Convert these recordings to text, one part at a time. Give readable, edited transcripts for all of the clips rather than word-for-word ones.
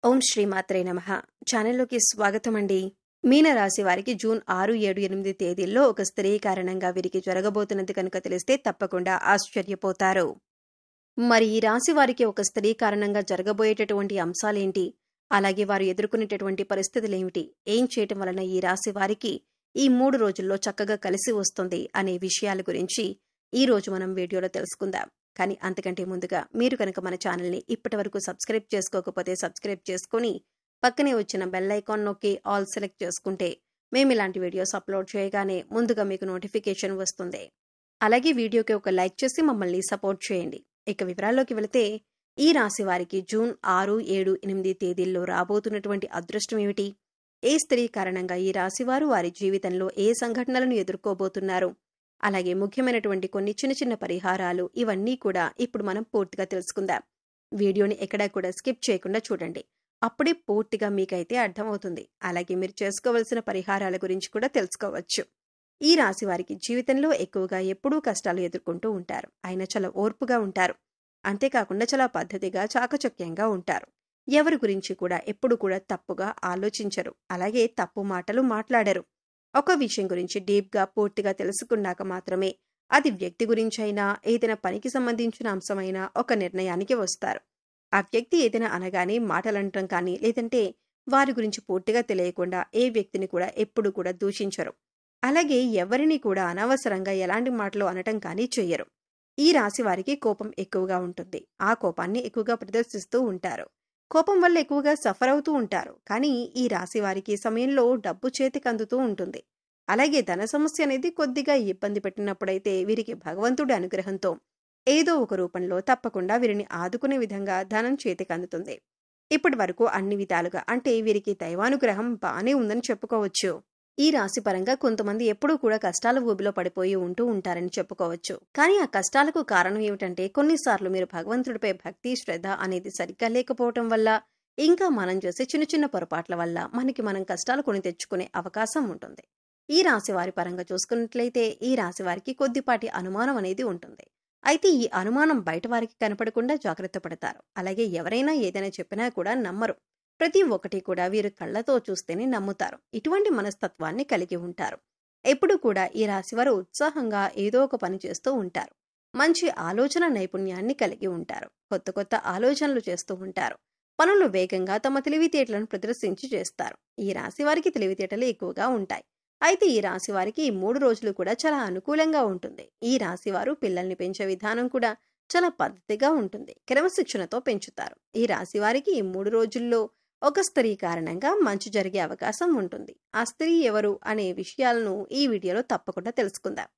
ఓం శ్రీ మాత్రే నమః. ఛానల్లోకి స్వాగతం అండి. మీనరాశి వారికి జూన్ 6, 7, 8 తేదీల్లో ఒక స్త్రీ కారణంగా వీరికి జరగబోతున్నది కనుక తెలిస్తే తప్పకుండా ఆశ్చర్యపోతారు. మరి ఈ రాశి వారికి ఒక స్త్రీ కారణంగా జరగబోయేటటువంటి అంశాలేంటి? అలాగే వారు ఎదుర్కొనేటటువంటి పరిస్థితులేమిటి? ఏం చేయటం వలన ఈ రాశి వారికి ఈ 3 రోజుల్లో చక్కగా కలిసి వస్తుంది అనే విషయాల గురించి ఈ రోజు మనం వీడియోలో తెలుసుకుందాం. కానీ అంతకంటే ముందుగా మీరు కనుక మన ఛానల్ని ఇప్పటివరకు సబ్స్క్రైబ్ చేసుకోకపోతే సబ్స్క్రైబ్ చేసుకుని పక్కనే వచ్చిన బెల్ ఐకాన్ నొక్కి ఆల్ సెలెక్ట్ చేసుకుంటే మేము ఇలాంటి వీడియోస్ అప్లోడ్ చేయగానే ముందుగా మీకు నోటిఫికేషన్ వస్తుంది. అలాగే వీడియోకి ఒక లైక్ చేసి మమ్మల్ని సపోర్ట్ చేయండి. ఇక వివరాల్లోకి వెళితే ఈ రాశి వారికి జూన్ 6, 7, 8 తేదీల్లో రాబోతున్నటువంటి అదృష్టం ఏమిటి? ఏ స్త్రీ కారణంగా ఈ రాశివారు వారి జీవితంలో ఏ సంఘటనలను ఎదుర్కోబోతున్నారు? అలాగే ముఖ్యమైనటువంటి కొన్ని చిన్న పరిహారాలు ఇవన్నీ కూడా ఇప్పుడు మనం పూర్తిగా తెలుసుకుందాం. వీడియోని ఎక్కడా కూడా స్కిప్ చేయకుండా చూడండి. అప్పుడే పూర్తిగా మీకైతే అర్థమవుతుంది. అలాగే మీరు చేసుకోవలసిన పరిహారాల గురించి కూడా తెలుసుకోవచ్చు. ఈ రాశి వారికి జీవితంలో ఎక్కువగా ఎప్పుడూ కష్టాలు ఎదుర్కొంటూ ఉంటారు. అయినా చాలా ఓర్పుగా ఉంటారు. అంతేకాకుండా చాలా పద్ధతిగా చాకచక్యంగా ఉంటారు. ఎవరి గురించి కూడా ఎప్పుడు కూడా తప్పుగా ఆలోచించరు. అలాగే తప్పు మాటలు మాట్లాడరు. ఒక విషయం గురించి డీప్గా పూర్తిగా తెలుసుకున్నాక మాత్రమే అది వ్యక్తి గురించైనా ఏదైనా పనికి సంబంధించిన అంశమైనా ఒక నిర్ణయానికి వస్తారు. ఆ వ్యక్తి ఏదైనా అనగానే మాటలంటం కానీ లేదంటే వారి గురించి పూర్తిగా తెలియకుండా ఏ వ్యక్తిని కూడా ఎప్పుడు కూడా దూషించరు. అలాగే ఎవరిని కూడా అనవసరంగా ఎలాంటి మాటలు అనటం కానీ చెయ్యరు. ఈ రాశి వారికి కోపం ఎక్కువగా ఉంటుంది. ఆ కోపాన్ని ఎక్కువగా ప్రదర్శిస్తూ ఉంటారు. కోపం వల్ల ఎక్కువగా సఫర్ అవుతూ ఉంటారు. కానీ ఈ రాశి వారికి సమయంలో డబ్బు చేతికి అందుతూ ఉంటుంది. అలాగే ధన సమస్య అనేది కొద్దిగా ఇబ్బంది పెట్టినప్పుడైతే వీరికి భగవంతుడి అనుగ్రహంతో ఏదో ఒక రూపంలో తప్పకుండా వీరిని ఆదుకునే విధంగా ధనం చేతికి అందుతుంది. ఇప్పటి వరకు అన్ని విధాలుగా అంటే వీరికి దైవానుగ్రహం బానే ఉందని చెప్పుకోవచ్చు. ఈ రాశి పరంగా కొంతమంది ఎప్పుడూ కూడా కష్టాల ఊబిలో పడిపోయి ఉంటూ ఉంటారని చెప్పుకోవచ్చు. కానీ ఆ కష్టాలకు కారణం ఏమిటంటే కొన్నిసార్లు మీరు భగవంతుడిపై భక్తి శ్రద్ధ అనేది సరిగ్గా లేకపోవటం వల్ల ఇంకా మనం చేసే చిన్న పొరపాట్ల వల్ల మనకి మనం కష్టాలు కొని తెచ్చుకునే అవకాశం ఉంటుంది. ఈ రాశి వారి పరంగా చూసుకున్నట్లయితే ఈ రాశి వారికి కొద్దిపాటి అనుమానం అనేది ఉంటుంది. అయితే ఈ అనుమానం బయట వారికి కనపడకుండా జాగ్రత్త పడతారు. అలాగే ఎవరైనా ఏదైనా చెప్పినా కూడా నమ్మరు. ప్రతి ఒక్కటి కూడా వీరు కళ్లతో చూస్తేనే నమ్ముతారు. ఇటువంటి మనస్తత్వాన్ని కలిగి ఉంటారు. ఎప్పుడు కూడా ఈ రాశివారు ఉత్సాహంగా ఏదో ఒక పని చేస్తూ ఉంటారు. మంచి ఆలోచన నైపుణ్యాన్ని కలిగి ఉంటారు. కొత్త ఆలోచనలు చేస్తూ ఉంటారు. పనులు వేగంగా తమ తెలివితేటలను ప్రదర్శించి చేస్తారు. ఈ రాశి వారికి తెలివితేటలు ఎక్కువగా ఉంటాయి. అయితే ఈ రాశి వారికి ఈ 3 రోజులు కూడా చాలా అనుకూలంగా ఉంటుంది. ఈ రాశి వారు పిల్లల్ని పెంచే విధానం కూడా చాలా పద్ధతిగా ఉంటుంది. క్రమశిక్షణతో పెంచుతారు. ఈ రాశి వారికి ఈ 3 రోజుల్లో ఒక స్త్రీ కారణంగా మంచి జరిగే అవకాశం ఉంటుంది. ఆ స్త్రీ ఎవరు అనే విషయాలను ఈ వీడియోలో తప్పకుండా తెలుసుకుందాం.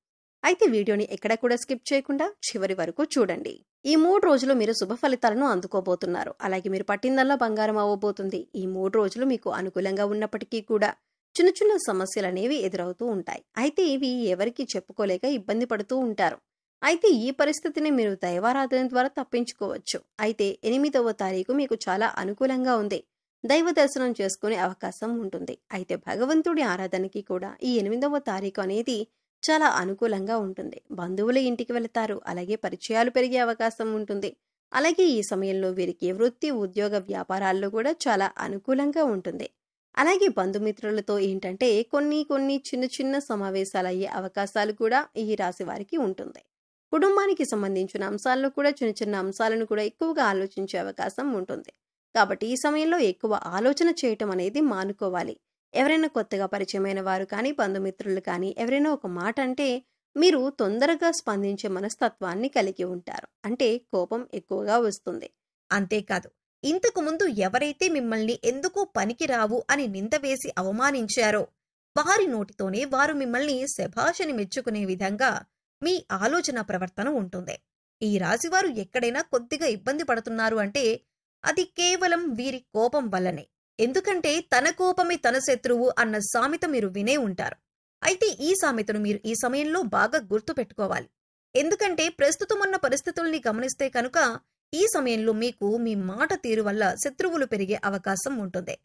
అయితే వీడియోని ఎక్కడ కూడా స్కిప్ చేయకుండా చివరి వరకు చూడండి. ఈ 3 రోజులు మీరు శుభ ఫలితాలను అందుకోబోతున్నారు. అలాగే మీరు పట్టిందల్లా బంగారం అవ్వబోతుంది. ఈ 3 రోజులు మీకు అనుకూలంగా ఉన్నప్పటికీ కూడా చిన్న సమస్యలు అనేవి ఎదురవుతూ ఉంటాయి. అయితే ఇవి ఎవరికి చెప్పుకోలేక ఇబ్బంది పడుతూ ఉంటారు. అయితే ఈ పరిస్థితిని మీరు దైవారాధన ద్వారా తప్పించుకోవచ్చు. అయితే 8వ తారీఖు మీకు చాలా అనుకూలంగా ఉంది. దైవ దర్శనం చేసుకునే అవకాశం ఉంటుంది. అయితే భగవంతుడి ఆరాధనకి కూడా ఈ 8వ తారీఖు అనేది చాలా అనుకూలంగా ఉంటుంది. బంధువుల ఇంటికి వెళతారు. అలాగే పరిచయాలు పెరిగే అవకాశం ఉంటుంది. అలాగే ఈ సమయంలో వీరికి వృత్తి, ఉద్యోగ, వ్యాపారాల్లో కూడా చాలా అనుకూలంగా ఉంటుంది. అలాగే బంధుమిత్రులతో ఏంటంటే కొన్ని చిన్న సమావేశాలు అయ్యే అవకాశాలు కూడా ఈ రాశి వారికి ఉంటుంది. కుటుంబానికి సంబంధించిన అంశాలను కూడా చిన్న అంశాలను కూడా ఎక్కువగా ఆలోచించే అవకాశం ఉంటుంది. కాబట్టి ఈ సమయంలో ఎక్కువ ఆలోచన చేయటం అనేది మానుకోవాలి. ఎవరైనా కొత్తగా పరిచయమైన వారు కానీ బంధుమిత్రులు కానీ ఎవరైనా ఒక మాట అంటే మీరు తొందరగా స్పందించే మనస్తత్వాన్ని కలిగి ఉంటారు. అంటే కోపం ఎక్కువగా వస్తుంది. అంతేకాదు ఇంతకు ముందు ఎవరైతే మిమ్మల్ని ఎందుకు పనికిరావు అని నింద వేసి అవమానించారో వారి నోటితోనే వారు మిమ్మల్ని శభాషని మెచ్చుకునే విధంగా మీ ఆలోచన ప్రవర్తన ఉంటుంది. ఈ రాశివారు ఎక్కడైనా కొద్దిగా ఇబ్బంది పడుతున్నారు అంటే అది కేవలం వీరి కోపం వల్లనే. ఎందుకంటే తన కోపమే తన శత్రువు అన్న సామెత మీరు వినే ఉంటారు. అయితే ఈ సామెతను మీరు ఈ సమయంలో బాగా గుర్తు పెట్టుకోవాలి. ఎందుకంటే ప్రస్తుతం ఉన్న పరిస్థితుల్ని గమనిస్తే కనుక ఈ సమయంలో మీకు మీ మాట తీరు వల్ల శత్రువులు పెరిగే అవకాశం ఉంటుంది.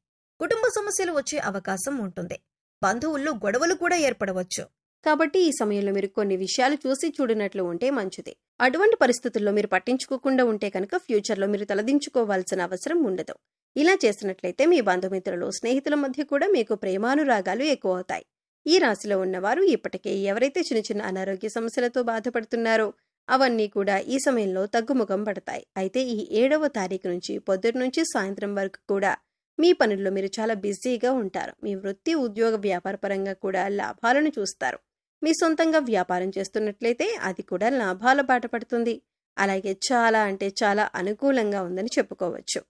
కుటుంబ సమస్యలు వచ్చే అవకాశం ఉంటుంది. బంధువుల్లో గొడవలు కూడా ఏర్పడవచ్చు. కాబట్టి ఈ సమయంలో మీరు కొన్ని విషయాలు చూసి చూడనట్లు ఉంటే మంచిది. అటువంటి పరిస్థితుల్లో మీరు పట్టించుకోకుండా ఉంటే కనుక ఫ్యూచర్లో మీరు తలదించుకోవాల్సిన అవసరం ఉండదు. ఇలా చేసినట్లయితే మీ బంధుమిత్రులు, స్నేహితుల మధ్య కూడా మీకు ప్రేమానురాగాలు ఎక్కువ అవుతాయి. ఈ రాశిలో ఉన్నవారు ఇప్పటికే ఎవరైతే చిన్న చిన్న అనారోగ్య సమస్యలతో బాధపడుతున్నారో అవన్నీ కూడా ఈ సమయంలో తగ్గుముఖం పడతాయి. అయితే ఈ 7వ తారీఖు నుంచి పొద్దుటి నుంచి సాయంత్రం వరకు కూడా మీ పనుల్లో మీరు చాలా బిజీగా ఉంటారు. మీ వృత్తి, ఉద్యోగ, వ్యాపార పరంగా కూడా లాభాలను చూస్తారు. మీ సొంతంగా వ్యాపారం చేస్తున్నట్లయితే అది కూడా లాభాల బాట పడుతుంది. అలాగే చాలా అంటే చాలా అనుకూలంగా ఉందని చెప్పుకోవచ్చు.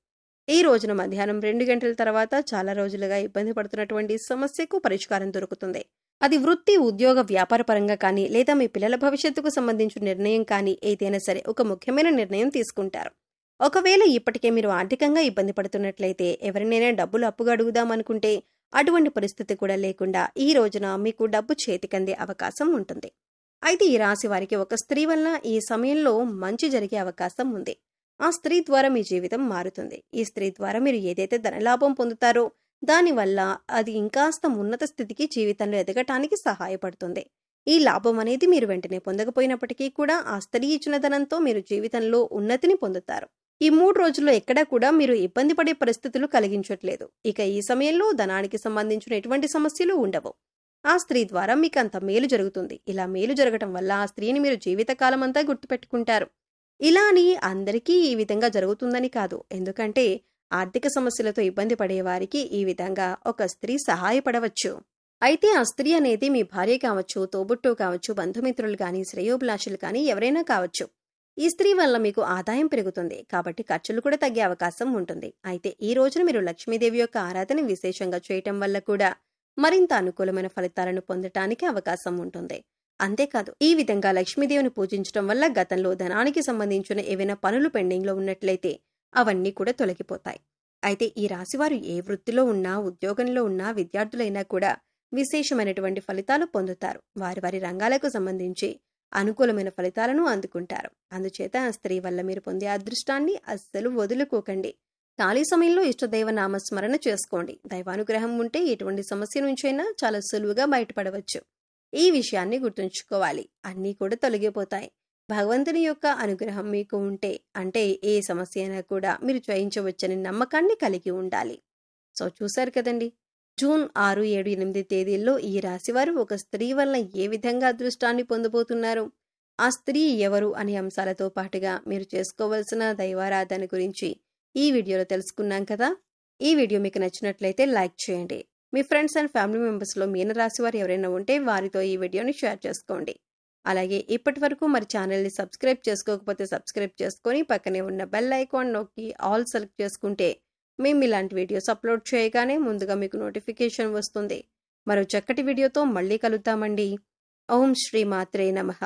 ఈ రోజున మధ్యాహ్నం 2 గంటల తర్వాత చాలా రోజులుగా ఇబ్బంది పడుతున్నటువంటి సమస్యకు పరిష్కారం దొరుకుతుంది. అది వృత్తి, ఉద్యోగ, వ్యాపార పరంగా కానీ లేదా మీ పిల్లల భవిష్యత్తుకు సంబంధించిన నిర్ణయం కానీ ఏదైనా సరే ఒక ముఖ్యమైన నిర్ణయం తీసుకుంటారు. ఒకవేళ ఇప్పటికే మీరు ఆర్థికంగా ఇబ్బంది పడుతున్నట్లయితే ఎవరినైనా డబ్బులు అప్పుగా అడుగుదామనుకుంటే అటువంటి పరిస్థితి కూడా లేకుండా ఈ రోజున మీకు డబ్బు చేతికందే అవకాశం ఉంటుంది. అయితే ఈ రాశి వారికి ఒక స్త్రీ వల్ల ఈ సమయంలో మంచి జరిగే అవకాశం ఉంది. ఆ స్త్రీ ద్వారా మీ జీవితం మారుతుంది. ఈ స్త్రీ ద్వారా మీరు ఏదైతే ధనలాభం పొందుతారో దానివల్ల అది ఇంకాస్త ఉన్నత స్థితికి జీవితంలో ఎదగటానికి సహాయపడుతుంది. ఈ లాభం అనేది మీరు వెంటనే పొందకపోయినప్పటికీ కూడా ఆ స్త్రీ ఇచ్చిన ధనంతో మీరు జీవితంలో ఉన్నతిని పొందుతారు. ఈ 3 రోజుల్లో ఎక్కడా కూడా మీరు ఇబ్బంది పడే పరిస్థితులు కలిగించట్లేదు. ఇక ఈ సమయంలో ధనానికి సంబంధించిన ఎటువంటి సమస్యలు ఉండవు. ఆ స్త్రీ ద్వారా మీకు అంత మేలు జరుగుతుంది. ఇలా మేలు జరగటం వల్ల ఆ స్త్రీని మీరు జీవితకాలం అంతా గుర్తుపెట్టుకుంటారు. ఇలా అని అందరికీ ఈ విధంగా జరుగుతుందని కాదు. ఎందుకంటే ఆర్థిక సమస్యలతో ఇబ్బంది పడే వారికి ఈ విధంగా ఒక స్త్రీ సహాయపడవచ్చు. అయితే ఆ స్త్రీ అనేది మీ భార్య కావచ్చు, తోబుట్టు కావచ్చు, బంధుమిత్రులు కానీ, శ్రేయోభిలాషులు కానీ ఎవరైనా కావచ్చు. ఈ స్త్రీ వల్ల మీకు ఆదాయం పెరుగుతుంది. కాబట్టి ఖర్చులు కూడా తగ్గే అవకాశం ఉంటుంది. అయితే ఈ రోజున మీరు లక్ష్మీదేవి యొక్క ఆరాధన విశేషంగా చేయటం వల్ల కూడా మరింత అనుకూలమైన ఫలితాలను పొందటానికి అవకాశం ఉంటుంది. అంతేకాదు ఈ విధంగా లక్ష్మీదేవిని పూజించడం వల్ల గతంలో ధనానికి సంబంధించిన ఏవైనా పనులు పెండింగ్లో ఉన్నట్లయితే అవన్నీ కూడా తొలగిపోతాయి. అయితే ఈ రాశివారు ఏ వృత్తిలో ఉన్నా, ఉద్యోగంలో ఉన్నా, విద్యార్థులైనా కూడా విశేషమైనటువంటి ఫలితాలు పొందుతారు. వారి వారి రంగాలకు సంబంధించి అనుకూలమైన ఫలితాలను అందుకుంటారు. అందుచేత ఆ స్త్రీ వల్ల మీరు పొందే అదృష్టాన్ని అస్సలు వదులుకోకండి. ఖాళీ సమయంలో ఇష్టదైవ నామస్మరణ చేసుకోండి. దైవానుగ్రహం ఉంటే ఎటువంటి సమస్య నుంచైనా చాలా సులువుగా బయటపడవచ్చు. ఈ విషయాన్ని గుర్తుంచుకోవాలి. అన్నీ కూడా తొలగిపోతాయి. భగవంతుని యొక్క అనుగ్రహం మీకు ఉంటే అంటే ఏ సమస్య అయినా కూడా మీరు జయించవచ్చని నమ్మకాన్ని కలిగి ఉండాలి. సో చూశారు కదండి, జూన్ 6, 7, 8 తేదీల్లో ఈ రాశివారు ఒక స్త్రీ వల్ల ఏ విధంగా అదృష్టాన్ని పొందబోతున్నారు, ఆ స్త్రీ ఎవరు అనే అంశాలతో పాటుగా మీరు చేసుకోవలసిన దైవారాధన గురించి ఈ వీడియోలో తెలుసుకున్నాం కదా. ఈ వీడియో మీకు నచ్చినట్లయితే లైక్ చేయండి. మీ ఫ్రెండ్స్ అండ్ ఫ్యామిలీ మెంబర్స్లో మీనరాశివారు ఎవరైనా ఉంటే వారితో ఈ వీడియోని షేర్ చేసుకోండి. అలాగే ఇప్పటి వరకు మరి ఛానల్ని సబ్స్క్రైబ్ చేసుకోకపోతే సబ్స్క్రైబ్ చేసుకొని పక్కనే ఉన్న బెల్ ఐకాన్ నొక్కి ఆల్ సెలెక్ట్ చేసుకుంటే మేము ఇలాంటి వీడియోస్ అప్లోడ్ చేయగానే ముందుగా మీకు నోటిఫికేషన్ వస్తుంది. మరో చక్కటి వీడియోతో మళ్ళీ కలుద్దామండి. ఓం శ్రీ మాత్రే నమః.